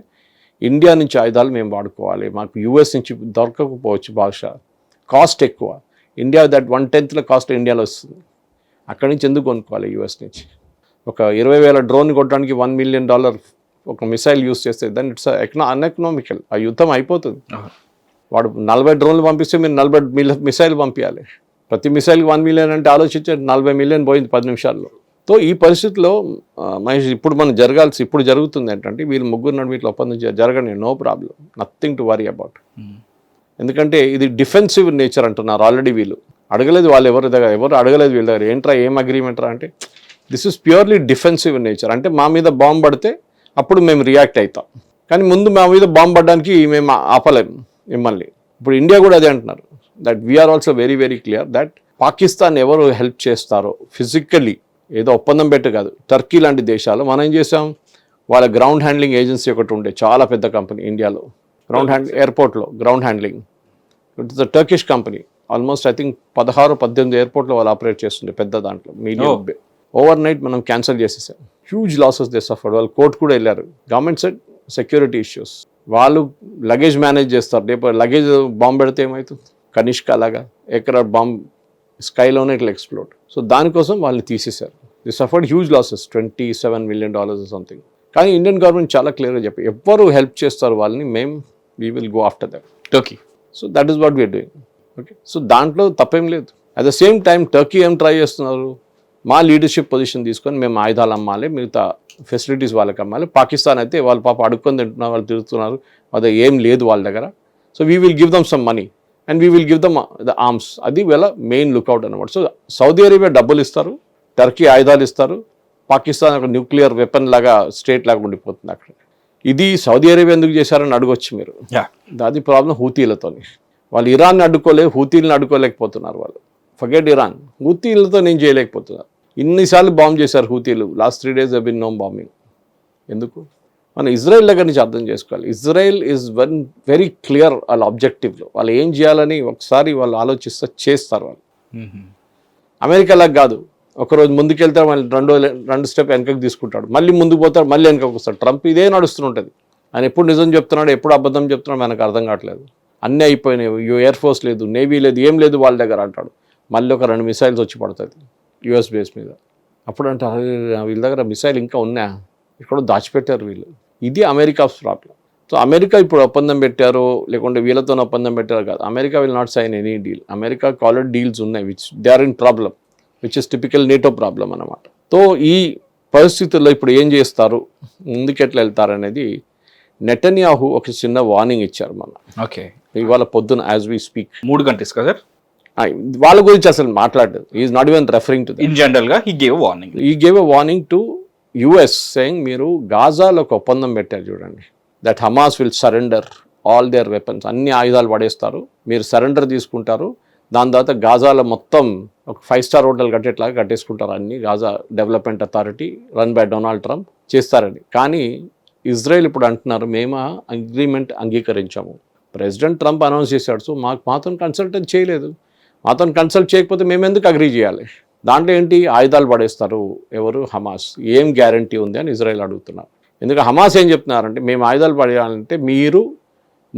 ఇండియా నుంచి ఆయుధాలు మేము వాడుకోవాలి, మాకు యూఎస్ నుంచి దొరకకపోవచ్చు, బహుశా కాస్ట్ ఎక్కువ. ఇండియా దట్ 1/10 కాస్ట్ ఇండియాలో వస్తుంది, అక్కడి నుంచి ఎందుకు కొనుక్కోవాలి యూఎస్ నుంచి? ఒక 20,000 డ్రోన్ కొట్టడానికి $1 million ఒక మిసైల్ యూస్ చేస్తే దాన్ని ఇట్స్ అన్ఎకనామికల్. ఆ యుద్ధం అయిపోతుంది. వాడు 40 డ్రోన్లు పంపిస్తే మీరు 40 మిసైల్ పంపించాలి. ప్రతి మిసైల్కి 1 million అంటే ఆలోచించే 40 million పోయింది 10 నిమిషాల్లో. సో ఈ పరిస్థితిలో మహేష్ ఇప్పుడు మనం ఇప్పుడు జరుగుతుంది ఏంటంటే వీళ్ళు ముగ్గురు నడు వీటిలో ఒప్పందం జరగని, no problem, nothing to worry about. ఎందుకంటే ఇది డిఫెన్సివ్ నేచర్ అంటున్నారు ఆల్రెడీ. వీళ్ళు అడగలేదు, వాళ్ళు ఎవరు అడగలేదు వీళ్ళ దగ్గర. ఏంట్రా ఏం అగ్రిమెంట్ రా అంటే this is purely defensive nature. అంటే మా మీద బాంబు పడితే అప్పుడు మేము రియాక్ట్ అవుతాం, కానీ ముందు మా మీద బాంబు పడడానికి మేము ఆపలేము మిమ్మల్ని. ఇప్పుడు ఇండియా కూడా అదే అంటున్నారు, that we are also very very clear that Pakistan ఎవరు హెల్ప్ చేస్తారో ఫిజికల్లీ, ఏదో ఒప్పందం పెట్టి కాదు, టర్కీ లాంటి దేశాలు మనం ఏం చేసాం, వాళ్ళ గ్రౌండ్ హ్యాండ్లింగ్ ఏజెన్సీ ఒకటి ఉండే, చాలా పెద్ద కంపెనీ ఇండియాలో, ఎయిర్పోర్ట్లో ground handling. It is a Turkish company. Almost I think 16-18 ఎయిర్పోర్ట్లో వాళ్ళు ఆపరేట్ చేస్తుండే, పెద్ద దాంట్లో మీడియం. ఓవర్ నైట్ మనం క్యాన్సిల్ చేసేసాం. Huge losses they suffered. వాళ్ళు కోర్టు కూడా వెళ్ళారు. Government said security issues. వాళ్ళు లగేజ్ మేనేజ్ చేస్తారు. రేపు లగేజ్ బాంబు పెడితే ఏమవుతుంది? కనిష్క లాగా ఎక్కడ బాంబ్ స్కైలోనే ఇట్లా ఎక్స్ప్లోడ్. సో దానికోసం వాళ్ళని తీసేశారు. They suffered huge losses, $27 million something. కానీ ఇండియన్ గవర్నమెంట్ చాలా క్లియర్గా చెప్పి ఎవరు హెల్ప్ చేస్తారు వాళ్ళని we will go after that. Turkey. So that is what we are doing. Okay, so దాంట్లో తప్పేం లేదు. At the same time Turkey ఏం ట్రై చేస్తున్నారు, మా లీడర్షిప్ పొజిషన్ తీసుకొని మేము ఆయుధాలు అమ్మాలి, మిగతా ఫెసిలిటీస్ వాళ్ళకి అమ్మాలి. పాకిస్తాన్ అయితే వాళ్ళు పాప అడుక్కొని తింటున్నారు, వాళ్ళు తిరుగుతున్నారు, అది ఏం లేదు వాళ్ళ దగ్గర. So we will give them some money and we will give them the arms. అది వీళ్ళ మెయిన్ లుక్అవుట్ అనమాట. సో సౌదీ అరేబియా డబ్బులు ఇస్తారు, టర్కీ ఆయుధాలు ఇస్తారు, పాకిస్తాన్ ఒక న్యూక్లియర్ వెపన్ లాగా స్టేట్ లాగా ఉండిపోతుంది అక్కడ. ఇది సౌదీ అరేబియా ఎందుకు చేశారని అడగొచ్చు మీరు. అది ప్రాబ్లం హూతీలతో. వాళ్ళు ఇరాన్ని అడ్డుకోలేదు, హూతీలను అడ్డుకోలేకపోతున్నారు. వాళ్ళు ఫర్గెట్ ఇరాన్, హూతీలతో నేను చేయలేకపోతున్నారు. ఇన్నిసార్లు బాంబ్ చేశారు హూతీలు. Last 3 days been no bombing. ఎందుకు? మనం ఇజ్రాయెల్ దగ్గర నుంచి అర్థం చేసుకోవాలి. ఇజ్రాయెల్ ఈజ్ వెరీ క్లియర్ వాళ్ళ ఆబ్జెక్టివ్లో. వాళ్ళు ఏం చేయాలని ఒకసారి వాళ్ళు ఆలోచిస్తే చేస్తారు వాళ్ళు. అమెరికాలాగా కాదు, ఒకరోజు ముందుకెళ్తాడు, మళ్ళీ రెండు స్టెప్ వెనకకి తీసుకుంటాడు, మళ్ళీ ముందుకు పోతాడు, మళ్ళీ వెనకకి వస్తాడు. ట్రంప్ ఇదే నడుస్తుంటుంది. ఆయన ఎప్పుడు నిజం చెప్తున్నాడు, ఎప్పుడు అబద్ధం చెప్తున్నాడు మనకు అర్థం కావట్లేదు. అన్నీ అయిపోయినాయి, ఎయిర్ ఫోర్స్ లేదు, నేవీ లేదు, ఏం లేదు వాళ్ళ దగ్గర అంటాడు. మళ్ళీ ఒక 2 మిసైల్స్ వచ్చి పడుతుంది యుఎస్ బేస్ మీద. అప్పుడు అంటారు వీళ్ళ దగ్గర మిసైల్ ఇంకా ఉన్నాయా, ఎక్కడో దాచిపెట్టారు వీళ్ళు. ఇది అమెరికా ప్రాబ్లం. సో అమెరికా ఇప్పుడు ఒప్పందం పెట్టారు, లేకుంటే వీళ్ళతో ఒప్పందం పెట్టారు కాదు. America will not sign any deal. America already deals ఉన్నాయి which they are in problem, which is typical NATO problem అన్నమాట. సో ఈ పరిస్థితుల్లో ఇప్పుడు ఏం చేస్తారు, ముందుకెట్లా వెళ్తారు అనేది నెటన్యాహు ఒక చిన్న వార్నింగ్ ఇచ్చారు మన. ఓకే, ఇవాళ పొద్దున యాజ్ వీ స్పీక్ 3 గంటలు కదా సార్, వాళ్ళ గురించి అసలు మాట్లాడలేదు. Is not even referring to in general గా he gave a warning to US saying మీరు గాజాలో ఒక ఒప్పందం పెట్టారు చూడండి, that Hamas will surrender all their weapons, అన్ని ఆయుధాలు పడేస్తారు, మీరు సరెండర్ తీసుకుంటారు, దాని తర్వాత గాజాలో మొత్తం ఒక 5-star హోటల్ కట్టేట్లాగా కట్టేసుకుంటారు అన్ని. Gaza development authority run by Donald Trump చేస్తారని. కానీ ఇజ్రాయెల్ ఇప్పుడు అంటున్నారు మేము అగ్రిమెంట్ అంగీకరించాము. ప్రెసిడెంట్ ట్రంప్ అనౌన్స్ చేశాడు, సో మాతో కన్సల్ట్ చేయలేదు. మాతో కన్సల్ట్ చేయకపోతే మేము ఎందుకు అగ్రీ చేయాలి? దాంట్లో ఏంటి, ఆయుధాలు పడేస్తారు ఎవరు, హమాస్. ఏం గ్యారంటీ ఉంది అని ఇజ్రాయెల్ అడుగుతున్నారు. ఎందుకంటే హమాస్ ఏం చెప్తున్నారంటే మేము ఆయుధాలు పడేయాలంటే మీరు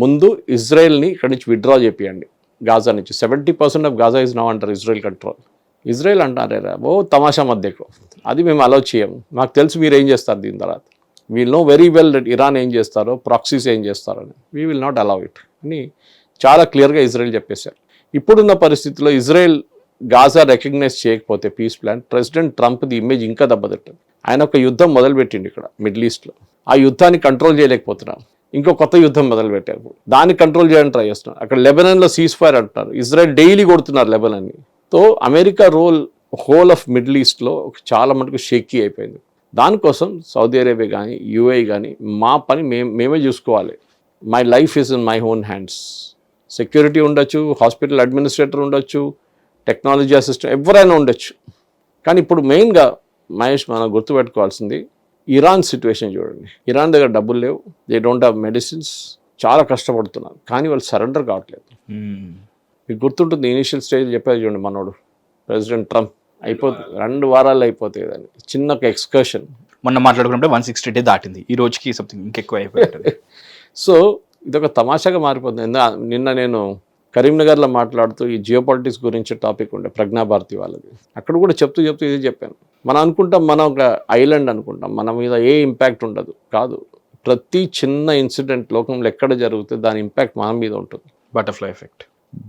ముందు ఇజ్రాయెల్ని ఇక్కడి నుంచి విత్డ్రా చేపియండి గాజా నుంచి. 70% of Gaza is now under Israel control. Israel అంటారా ఓ తమాషా మధ్యకు, అది మేము అలౌ చేయము, మాకు తెలుసు మీరు ఏం చేస్తారు దీని తర్వాత. Wheel no very well that Iran ఏం చేస్తారో, ప్రాక్సీస్ ఏం చేస్తారని. We will not allow it అని చాలా క్లియర్గా ఇజ్రాయెల్ చెప్పేశారు. ఇప్పుడున్న పరిస్థితుల్లో ఇజ్రాయెల్ గాజా రికగ్నైజ్ చేయకపోతే పీస్ ప్లాన్, ప్రెసిడెంట్ ట్రంప్ది ఇమేజ్ ఇంకా దెబ్బతింటుంది. ఆయన ఒక యుద్ధం మొదలుపెట్టిండు ఇక్కడ మిడిల్ ఈస్ట్లో. ఆ యుద్ధాన్ని కంట్రోల్ చేయలేకపోతున్నారు. ఇంకో కొత్త యుద్ధం మొదలుపెట్టారు, దాన్ని కంట్రోల్ చేయడానికి ట్రై చేస్తున్నారు. అక్కడ లెబనాన్లో సీజ్ ఫైర్ అంటున్నారు, ఇజ్రాయెల్ డైలీ కొడుతున్నారు లెబనాన్ని. So America role whole of middle ఈస్ట్లో చాలా మటుకు షేకీ అయిపోయింది. దానికోసం సౌదీ అరేబియా కానీ యూఏఈ కానీ మా పని మేమే చూసుకోవాలి, my life is in my own hands. Security ఉండొచ్చు, హాస్పిటల్ అడ్మినిస్ట్రేటర్ ఉండొచ్చు, టెక్నాలజీ అసిస్టెంట్ ఎవరైనా ఉండొచ్చు. కానీ ఇప్పుడు మెయిన్గా మహేష్ మనం గుర్తుపెట్టుకోవాల్సింది ఇరాన్ సిచ్యువేషన్ చూడండి. ఇరాన్ దగ్గర డబ్బులు లేవు, దే డోంట్ హ్యావ్ మెడిసిన్స్, చాలా కష్టపడుతున్నారు, కానీ వాళ్ళు సరెండర్ కావట్లేదు. మీకు గుర్తుంటుంది ఇనీషియల్ స్టేజ్ చెప్పేది చూడండి మనోడు ప్రెసిడెంట్ ట్రంప్, అయిపోతుంది 2 వారాలు అయిపోతాయి దాన్ని, చిన్న ఒక ఎక్స్కర్షన్. మొన్న మాట్లాడుకుంటే 160 డే దాటింది, ఈ రోజుకి సంథింగ్ ఇంకెక్కువ అయిపోయింది. సో ఇదొక తమాషాగా మారిపోతుంది. నిన్న నేను కరీంనగర్లో మాట్లాడుతూ ఈ జియో పాలిటిక్స్ గురించి టాపిక్ ఉండే ప్రజ్ఞాభారతి వాళ్ళది, అక్కడ కూడా చెప్తూ ఇది చెప్పాను. మనం అనుకుంటాం మనం ఒక ఐలాండ్ అనుకుంటాం, మన మీద ఏ ఇంపాక్ట్ ఉండదు. కాదు, ప్రతి చిన్న ఇన్సిడెంట్ లోకంలో ఎక్కడ జరిగితే దాని ఇంపాక్ట్ మన మీద ఉంటుంది. Butterfly effect.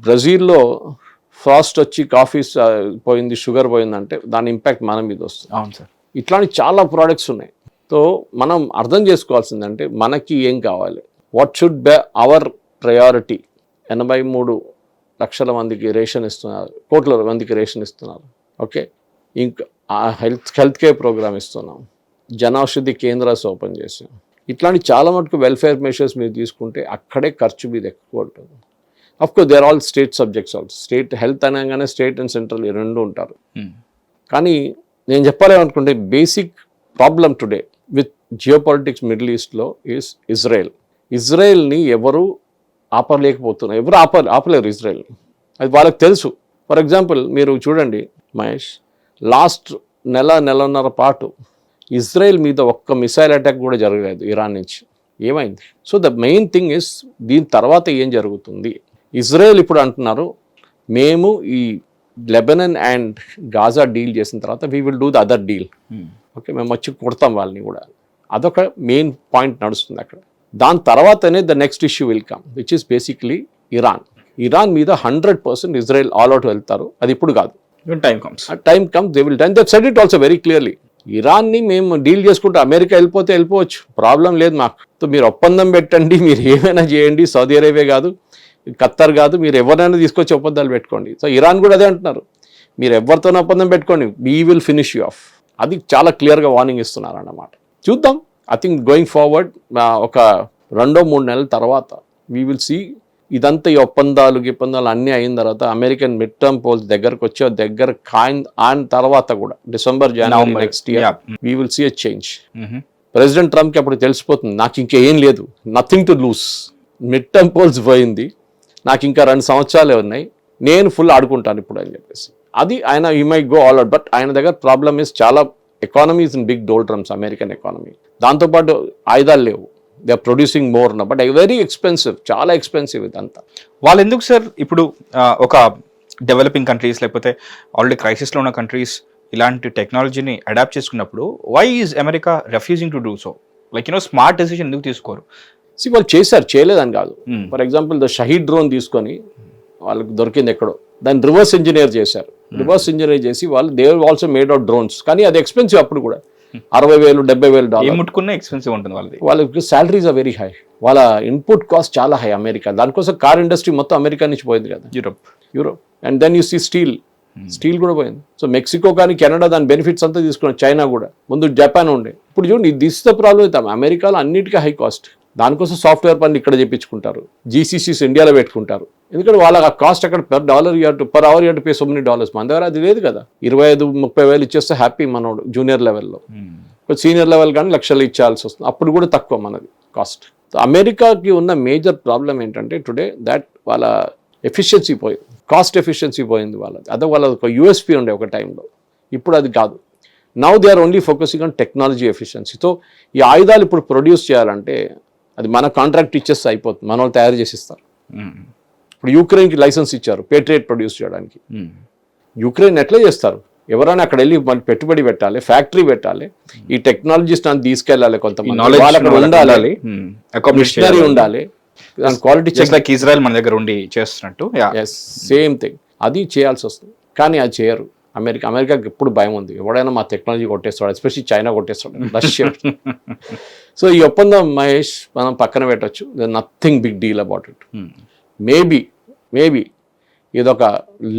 బ్రెజిల్లో ఫాస్ట్ వచ్చి కాఫీ పోయింది, షుగర్ పోయిందంటే దాని ఇంపాక్ట్ మన మీద వస్తుంది. అవును సార్. ఇట్లాంటి చాలా ప్రోడక్ట్స్ ఉన్నాయి. సో మనం అర్థం చేసుకోవాల్సిందంటే మనకి ఏం కావాలి, what should be our priority. 83 లక్షల మందికి రేషన్ ఇస్తున్నారు, కోట్ల మందికి రేషన్ ఇస్తున్నారు. ఓకే, ఇంకా హెల్త్ కేర్ ప్రోగ్రామ్ ఇస్తున్నాం, జనౌషధి కేంద్రాస్ ఓపెన్ చేసాం. ఇట్లాంటి చాలా మటుకు వెల్ఫేర్ మెషర్స్ మీరు తీసుకుంటే అక్కడే ఖర్చు మీద ఎక్కువ ఉంటుంది. Of course they are all state subjects also. State health అనగానే స్టేట్ అండ్ సెంట్రల్ ఈ రెండు ఉంటారు. కానీ నేను చెప్పాలేమనుకుంటే basic problem today with geopolitics middle ఈస్ట్లో ఈజ్ ఇజ్రాయెల్ని ఎవరు ఆపలేకపోతున్నారు, ఎవరు ఆపలేరు ఇజ్రాయెల్ని, అది వాళ్ళకి తెలుసు. ఫర్ ఎగ్జాంపుల్ మీరు చూడండి మహేష్, లాస్ట్ నెలన్నర పాటు ఇజ్రాయెల్ మీద ఒక్క మిసైల్ అటాక్ కూడా జరగలేదు ఇరాన్ నుంచి. ఏమైంది? So the main thing is దీని తర్వాత ఏం జరుగుతుంది. ఇజ్రాయెల్ ఇప్పుడు అంటున్నారు మేము ఈ లెబనన్ అండ్ గాజా డీల్ చేసిన తర్వాత we will do the other deal. Okay, మేము వచ్చి కొడతాం వాళ్ళని కూడా. అదొక మెయిన్ పాయింట్ నడుస్తుంది అక్కడ. దాని తర్వాతనే the next issue will come, which is basically Iran మీద 100% ఇజ్రాయెల్ ఆల్ అవుట్ వెళ్తారు. అది ఇప్పుడు కాదు, time comes they will done. They said it also very clearly. ఇరాన్ని మేము డీల్ చేసుకుంటే అమెరికా వెళ్ళిపోవచ్చు, ప్రాబ్లం లేదు మాకు. సో మీరు ఒప్పందం పెట్టండి, మీరు ఏమైనా చేయండి, సౌదీ అరేబియా కాదు, ఖత్తర్ కాదు, మీరు ఎవరైనా తీసుకొచ్చి ఒప్పందాలు పెట్టుకోండి. సో ఇరాన్ కూడా అదే అంటున్నారు, మీరు ఎవరితోనో ఒప్పందం పెట్టుకోండి, we will finish you of. అది చాలా క్లియర్గా వార్నింగ్ ఇస్తున్నారు అన్నమాట. చూద్దాం, ఐ థింక్ గోయింగ్ ఫార్వర్డ్ ఒక 2-3 నెలల తర్వాత వీ విల్ సీ ఇదంతా ఈ ఒప్పందాలు అన్నీ అయిన తర్వాత అమెరికన్ మిడ్ టర్మ్ పోల్స్ దగ్గరకు వచ్చే ఆయన తర్వాత కూడా December-January next year we will see a change. President ట్రంప్కి అప్పుడు తెలిసిపోతుంది నాకు ఇంకేం లేదు, nothing to lose, mid term polls పోయింది, నాకు ఇంకా 2 సంవత్సరాలే ఉన్నాయి, నేను ఫుల్ ఆడుకుంటాను ఇప్పుడు అని చెప్పేసి. అది ఆయన ఈ my go all out. But ఆయన దగ్గర ప్రాబ్లమ్ ఇస్ చాలా economy is in big doldrums, American economy. దాంతోపాటు ఆయుధాలు లేవు, దే ఆర్ ప్రొడ్యూసింగ్ మోర్ నా, బట్ వెరీ ఎక్స్పెన్సివ్, చాలా ఎక్స్పెన్సివ్ ఇదంతా. వాళ్ళు ఎందుకు సార్ ఇప్పుడు ఒక డెవలపింగ్ కంట్రీస్ లేకపోతే ఆల్రెడీ క్రైసిస్లో ఉన్న కంట్రీస్ ఇలాంటి టెక్నాలజీని అడాప్ట్ చేసుకున్నప్పుడు why is America refusing to do so? Like smart decision ఎందుకు తీసుకోరు? వాళ్ళు చేయలేదని కాదు. For example the Shahed drone తీసుకొని వాళ్ళకి దొరికింది ఎక్కడో, దాన్ని రివర్స్ ఇంజనీర్ చేశారు. రివర్స్ ఇంజనీర్ చేసి వాళ్ళు they also made out drones, కానీ అది ఎక్స్పెన్సివ్. అప్పుడు కూడా $60,000-70,000 ముట్టుకున్న ఎక్స్పెన్సివ్ ఉంటుంది వాళ్ళది. వాళ్ళకి సాలరీస్ ఆర్ వెరీ హై, వాళ్ళ ఇన్పుట్ కాస్ట్ చాలా హై అమెరికా. దానికోసం కార్ ఇండస్ట్రీ మొత్తం అమెరికా నుంచి పోయింది కదా, Europe. And then you see steel కూడా పోయింది. సో మెక్సికో కానీ కెనడా దాని బెనిఫిట్స్ అంతా తీసుకున్నాం, చైనా కూడా, ముందు జపాన్ ఉండే. ఇప్పుడు చూడండి, దిస్ ద ప్రాబ్లం అవుతాం. అమెరికాలో అన్నిటికీ హై కాస్ట్, దానికోసం సాఫ్ట్వేర్ పనులు ఇక్కడ చేయించుకుంటారు, జీసీసీస్ ఇండియాలో పెట్టుకుంటారు. ఎందుకంటే వాళ్ళకి ఆ కాస్ట్ అక్కడ per hour you to pay so many dollars. మన దగ్గర అది లేదు కదా, 25,000-30,000 ఇచ్చేస్తే హ్యాపీ మనోడు జూనియర్ లెవెల్లో. సీనియర్ లెవెల్ కానీ లక్షలు ఇచ్చాల్సి వస్తుంది, అప్పుడు కూడా తక్కువ మనది కాస్ట్. అమెరికాకి ఉన్న మేజర్ ప్రాబ్లం ఏంటంటే టుడే దాట్ వాళ్ళ ఎఫిషియన్సీ పోయింది, కాస్ట్ ఎఫిషియన్సీ పోయింది వాళ్ళది. అదే వాళ్ళది ఒక యూఎస్పీ ఉండే ఒక టైంలో, ఇప్పుడు అది కాదు. Now they are only focusing on technology ఎఫిషియన్సీతో. ఈ ఆయుధాలు ఇప్పుడు ప్రొడ్యూస్ చేయాలంటే అది మన కాంట్రాక్ట్ ఇచ్చేస్తే అయిపోతుంది, మన వాళ్ళు తయారు చేసి ఇస్తారు. ఇప్పుడు యూక్రెయిన్కి లైసెన్స్ ఇచ్చారు పేట్రియట్ ప్రొడ్యూస్ చేయడానికి. యూక్రెయిన్ ఎట్లా చేస్తారు? ఎవరైనా అక్కడ వెళ్ళి మళ్ళీ పెట్టుబడి పెట్టాలి, ఫ్యాక్టరీ పెట్టాలి, ఈ టెక్నాలజీస్ తీసుకెళ్ళాలి, కొంతమంది ఉండాలి, మిషనరీ ఉండాలి, క్వాలిటీ చెక్. లైక్ ఇజ్రాయెల్ మన దగ్గర ఉండి చేస్తున్నట్టు సేమ్ థింగ్ అది చేయాల్సి వస్తుంది. కానీ అది చేయరు. అమెరికాకి ఎప్పుడు భయం ఉంది, ఎవడైనా మా టెక్నాలజీ కొట్టేస్తాడు, ఎస్పెషల్లీ చైనా కొట్టేస్తాడు, రష్యా. సో ఈ ఒప్పందం మహేష్ మనం పక్కన పెట్టచ్చు, nothing big deal about it. Maybe ఇదొక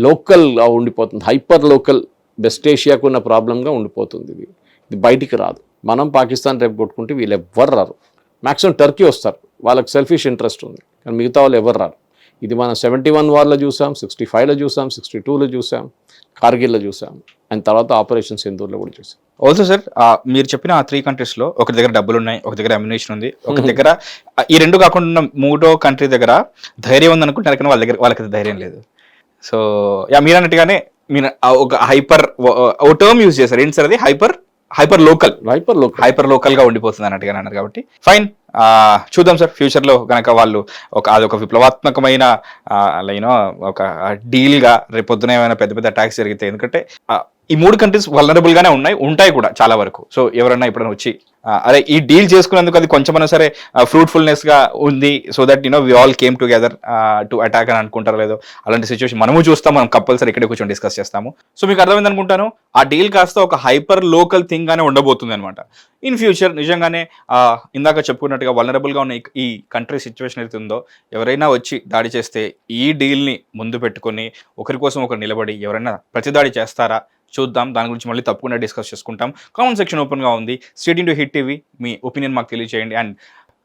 లోకల్గా ఉండిపోతుంది, హైపర్ లోకల్ వెస్ట్ ఏషియాకు ఉన్న ప్రాబ్లంగా ఉండిపోతుంది. ఇది బయటికి రాదు. మనం పాకిస్తాన్ రేపు కొట్టుకుంటే వీళ్ళు ఎవ్వరు రారు, మ్యాక్సిమం టర్కీ వస్తారు, వాళ్ళకి సెల్ఫిష్ ఇంట్రెస్ట్ ఉంది, కానీ మిగతా వాళ్ళు ఎవరు రారు. ఇది మనం 71 వార్లో చూసాం, 65లో చూసాం, 62లో చూసాం, కార్గిల్లో చూసాం, అండ్ తర్వాత ఆపరేషన్ సింధూర్లో కూడా చూసాం. ఆల్సో సార్ మీరు చెప్పిన ఆ 3 కంట్రీస్లో ఒక దగ్గర డబ్బులు ఉన్నాయి, ఒక దగ్గర అమ్యునేషన్ ఉంది, ఒక దగ్గర ఈ 2 కాకుండా 3వ కంట్రీ దగ్గర ధైర్యం ఉంది అనుకుంటున్నారు, కానీ వాళ్ళకి ధైర్యం లేదు. సో మీరు అన్నట్టుగానే మీరు ఒక హైపర్ ఓ టర్మ్ యూజ్ చేశారు, ఏంటి సార్ అది? హైపర్ లోకల్ గా ఉండిపోతుంది అన్నట్టుగా అన్నారు. కాబట్టి ఫైన్, చూద్దాం సార్ ఫ్యూచర్ లో కనుక వాళ్ళు అదొక విప్లవాత్మకమైన ఒక డీల్ గా రేపొద్దున ఏమైనా పెద్ద పెద్ద అటాక్స్ జరిగితే, ఎందుకంటే ఈ 3 కంట్రీస్ వల్నరబుల్ గానే ఉంటాయి కూడా చాలా వరకు. సో ఎవరైనా ఎప్పుడైనా వచ్చి అరే ఈ డీల్ చేసుకున్నందుకు అది కొంచెమైనా సరే ఫ్రూట్ఫుల్నెస్ గా ఉంది, so that we all came together to attack అని అనుకుంటారు లేదో, అలాంటి సిచ్యువేషన్ మనము చూస్తాం, మనం కంపల్సరీ ఇక్కడే కూర్చొని డిస్కస్ చేస్తాము. సో మీకు అర్థమైంది అనుకుంటాను, ఆ డీల్ కాస్త ఒక హైపర్ లోకల్ థింగ్ గానే ఉండబోతుంది అనమాట ఇన్ ఫ్యూచర్. నిజంగానే ఇందాక చెప్పుకున్నట్టుగా వల్నరబుల్ గా ఉన్న ఈ కంట్రీ సిచ్యువేషన్ అయితే ఉందో, ఎవరైనా వచ్చి దాడి చేస్తే ఈ డీల్ని ముందు పెట్టుకొని ఒకరి కోసం ఒకరు నిలబడి ఎవరైనా ప్రతిదాడి చేస్తారా చూద్దాం. దాని గురించి మళ్ళీ తప్పకుండా డిస్కస్ చేసుకుంటాం. కామెంట్ సెక్షన్ ఓపెన్గా ఉంది. State in to Hit TV, me opinion మాకు తెలియజేయండి. And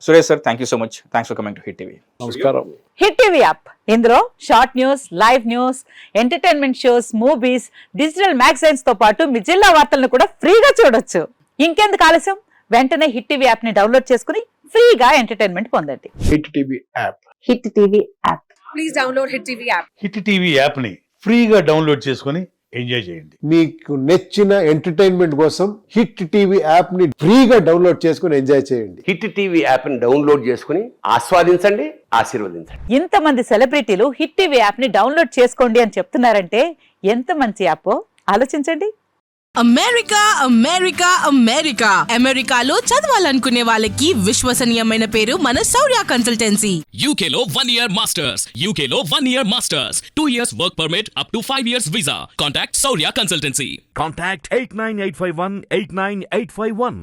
Suresh sir, thank you so much, thanks for coming to Hit TV. నమస్కారం. హిట్ టీవీ యాప్, ఇందులో short news, live news, entertainment shows, movies, digital magazines తో పాటు మీ జిల్లా వార్తలను కూడా ఫ్రీగా చూడొచ్చు. ఇంకెందుకు ఆలస్యం, వెంటనే హిట్ టీవీ యాప్ ని డౌన్లోడ్ చేసుకుని ఫ్రీగా ఎంటర్టైన్మెంట్ పొందండి. Hit TV app. Hit TV app. Please download hit TV app. Hit TV యాప్ని ఫ్రీగా డౌన్లోడ్ చేసుకొని ఎంజాయ్ చేయండి. మీకు నచ్చిన ఎంటర్టైన్మెంట్ కోసం హిట్ టీవీ యాప్ ని ఫ్రీగా డౌన్లోడ్ చేసుకుని ఎంజాయ్ చేయండి. హిట్ టీవీ యాప్ని డౌన్లోడ్ చేసుకుని ఆస్వాదించండి, ఆశీర్వదించండి. ఇంతమంది సెలబ్రిటీలు హిట్ టీవీ యాప్ ని డౌన్లోడ్ చేసుకోండి అని చెప్తున్నారంటే ఎంత మంచి యాప్ ఆలోచించండి. అమెరికా అమెరికా అమెరికా అమెరికాలో చదవాలనుకునే వాళ్ళకి విశ్వసనీయమైన పేరు మన శౌర్య కన్సల్టెన్సీ. UK లో 1 year masters. UK లో 1 year masters. 2 years work permit up to 5 years visa. Contact Saurya Consultancy. Contact 89851 89851.